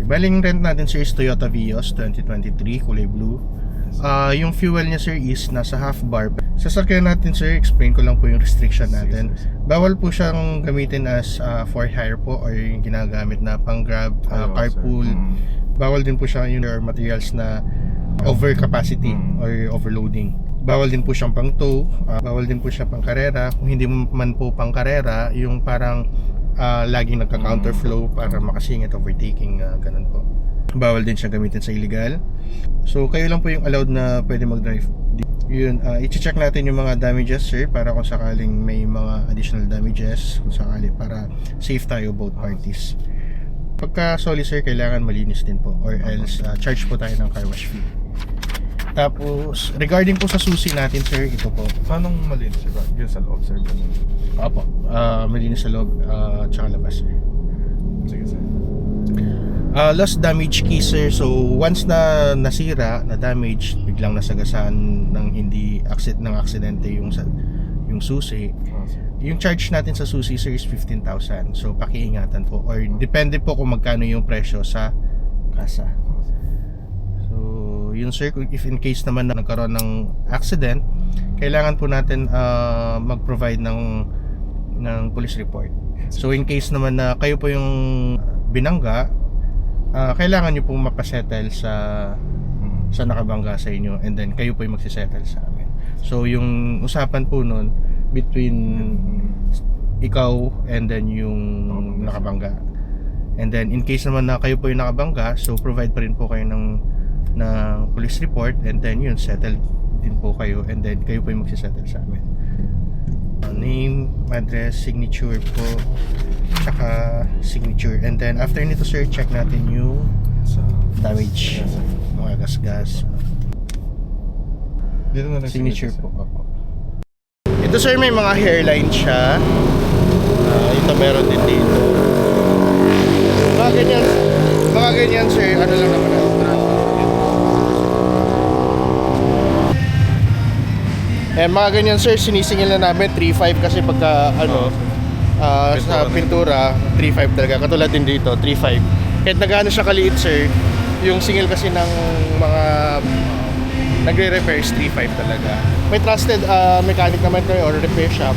Baling rent natin sir is Toyota Vios 2023, kulay blue. Yung fuel niya sir is nasa half bar. Sasakyan natin sir, explain ko lang po yung restriction natin. Bawal po siyang gamitin as for hire po or yung ginagamit na pang grab, carpool. Bawal din po siya yung materials na over capacity or overloading. Bawal din po siyang pang tow, bawal din po siya pang karera. Kung hindi man po pang karera, yung parang laging nagka-counterflow para makasingit, overtaking, ganun po. Bawal din siya gamitin sa illegal. So kayo lang po yung allowed na pwede mag-drive. Yun, i-check natin yung mga damages sir, para kung sakaling may mga additional damages, kung sakali, para safe tayo both parties. Pagka solid sir, kailangan malinis din po, or else charge po tayo ng car wash fee. Tapos regarding po sa susi natin sir, ito po. Paano malinis sir? Yun sa loob sir? Opo, malinis sa loob, tsaka labas sir. Sige sir. Lost damage key sir. So once na nasira, na damage, biglang nasagasaan ng hindi aksidente yung susi, yung charge natin sa susi sir is 15,000. So pakiingatan po, or depende po kung magkano yung presyo sa kasa. So yun sir, if in case naman na nagkaroon ng accident, kailangan po natin mag-provide ng police report. So in case naman na kayo po yung binangga, kailangan nyo pong mapasettle sa nakabangga sa inyo, and then kayo po yung magsisettle sa amin. So yung usapan po nun between ikaw and then yung nakabangga, and then in case naman na kayo po yung nakabangga, so provide pa rin po kayo ng police report, and then yun, settle din po kayo, and then kayo po yung magsisettle sa amin. Name, address, signature po, tsaka signature, and then after nito sir, check natin yung damage, mga gas. Dito na lang Signature po. Ito sir, may mga hairline siya. Ito meron din dito. Mga ganyan sir, ano lang naman mga ganyan sir, sinisingil na namin 3.5 kasi pagka sa pintura 3.5 talaga, katulad din dito 3.5. Kahit nagaano siya kaliit sir, yung singil kasi ng mga nagre-repair is 3.5 talaga. May trusted mechanic naman kayo or repair shop.